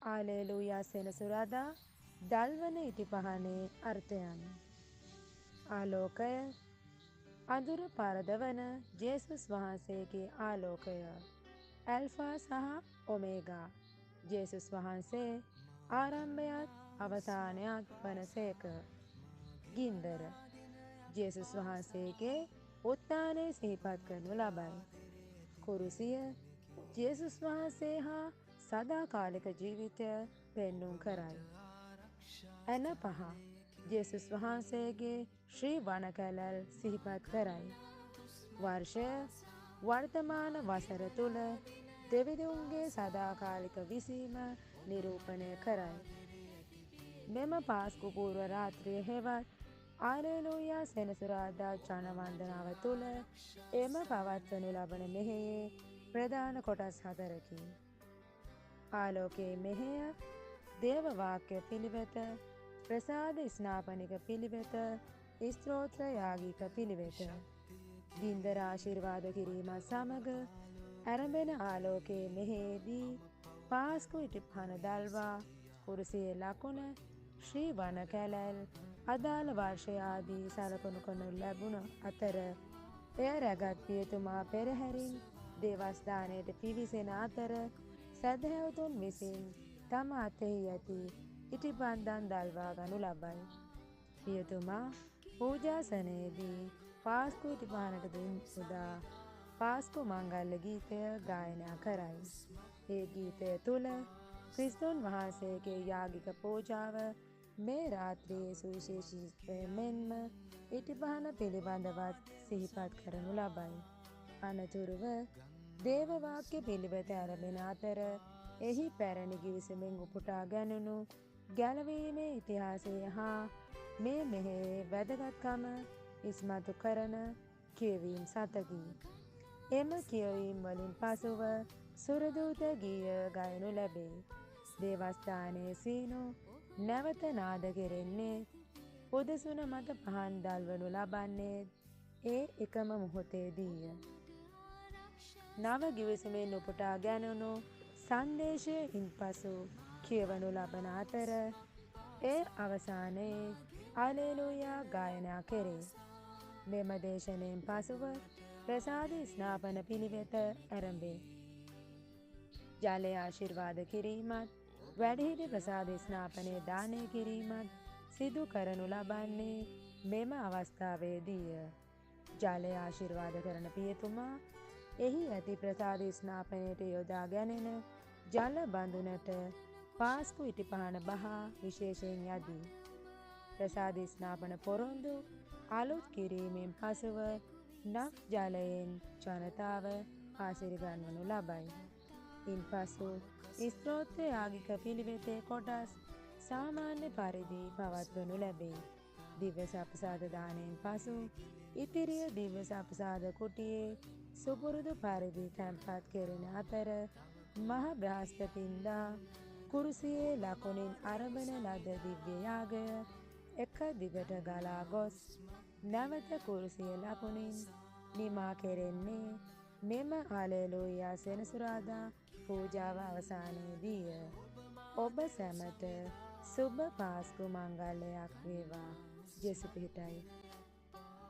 ආලේලූයා සෙනසුරාදා දල්වන ඉටිපහනේ අර්ථයන්. ආලෝකය අඳුර පරදවන ජේසුස් වහන්සේගේ ආලෝකය. ඇල්ෆා සහ ඔමේගා. ජේසුස් වහන්සේ ආරම්භයත් අවසානයත් වනසේක. ගින්දර ජේසුස් වහන්සේගේ උත්ථානය සිහිපත් කරනු ලබයි. කුරුසිය ජේසුස් වහන්සේ හා සදාකාලික ජීවිතය පෙන්නුම් කරයි. ඇන පහ ජේසුස් වහන්සේගේ ශ්‍රී වනකැලැල් සිහිපත් කරයි. වර්ෂය වර්තමාන වසර තුළ දෙවිඳුන්ගේ සදාකාලික විසීම නිරූපණය කරයි. මෙම පාස්කු පූර්ව රාත්‍රිය හෙවත් ආලේලූයා සෙනසුරාදා ජනවන්දනාව තුළ එම පවත්වනු ලබන මෙහෙයේ ප්‍රධාන කොටස් හතරකි. ආලෝකයේ මෙහෙය, දේව වාක්‍ය පිළිවෙත, ප්‍රසාද ස්නාපනික පිළිවෙත, ස්තෝත්‍ර යාගික පිළිවෙත. ගින්දර ආශිර්වාද කිරීමත් සමග ඇරඹෙන ආලෝකයේ මෙහෙයේදී පාස්කු ඉටිපහන දල්වා කුරුසියේ ලකුණ ශ්‍රී වන කැලැල් අදාළ වර්ෂය ආදී සලකනු කරනු ලැබුණ අතර එය රැගත් පියතුමා පෙරහැරින් දේවස්ථානයට පිවිසෙන අතර සැදැහැවතුන් විසින් තම අතෙහි ඇති ඉටිපන්දම් දල්වා ගනු ලබයි. පියතුමා පූජාසනයේදී පාස්කු ඉටිපහනට දුන් පුදා පාස්කු මංගල්‍ය ගීතය ගායනා කරයි. ඒ ගීතය තුළ ක්‍රිස්තුන් වහන්සේගේ යාගික පූජාව මේ රාත්‍රියේ සුවිශේෂීත්වය මෙන්ම ඉටිපහන පිළිබඳවත් සිහිපත් කරනු ලබයි. අනතුරුව දේව වාක්‍ය පිළිවෙත ඇරඹෙන අතර එහි පැරණි ගිවිසුමෙන් උපුටා ගැනුණු ගැලවීමේ ඉතිහාසය හා මේ මෙහෙයේ වැදගත්කම ඉස්මතු කරන කියවීම් සතකි. එම කියවීම් වලින් පසුව සුරදූත ගීය ගයනු ලැබේ. දේවස්ථානයේ සීනු නැවත නාද කෙරෙන්නේ පුදසුන මත පහන් දල්වනු ලබන්නේ ඒ එකම මොහොතේදීය. නව ගිවිසුමෙන් උපුටා ගැනුණු සංදේශය ඉන්පසු කියවනු ලබන අතර ඒ අවසානයේ හල්ලෙලූයා ගායනා කෙරේ. මෙම දේශනයෙන් පසුව ප්‍රසාද ස්නාපන පිළිවෙත ඇරඹේ. ජලය ආශිර්වාද කිරීමත් වැඩිහිටි ප්‍රසාද ස්නාපනය දානය කිරීමත් සිදු කරනු ලබන්නේ මෙම අවස්ථාවේදීය. ජලය ආශිර්වාද කරන පියතුමා එහි ඇති ප්‍රසාද ස්නාපනයට යොදා ගැනෙන ජල බඳුනට පාස්කු ඉටිපහන බහා විශේෂයෙන් යදී. ප්‍රසාද ස්නාපන පොරොන්දු අලුත් කිරීමෙන් පසුව නක් ජලයෙන් ජනතාව ආශිර්ගන්වනු ලබයි. ඉන්පසු ස්තෝත්‍ර යාගික පිළිවෙතේ කොටස් සාමාන්‍ය පරිදි පවත්වනු ලැබේ. දිව්‍ය සප්‍රසාද දානයෙන් පසු ඉතිරිය දිව්‍ය සප්‍රසාද කුටියේ සුපුරුදු පරිදි තැන්පත් කෙරෙන අතර මහ බ්‍රහස්පතින්දා කුරුසියේ ලකුණින් අරඹන ලද දිව්‍ය යාගය එක දිගට ගලා ගොස් නැවත කුරුසිය ලකුණින් නිමා කෙරෙන්නේ මෙම හල්ලෙලූයා සෙනසුරාදා පූජාව අවසානයේදීය. ඔබ සැමට සුබ පාස්කු මංගල්‍යයක් වේවා. ජේසු පිහිටයි.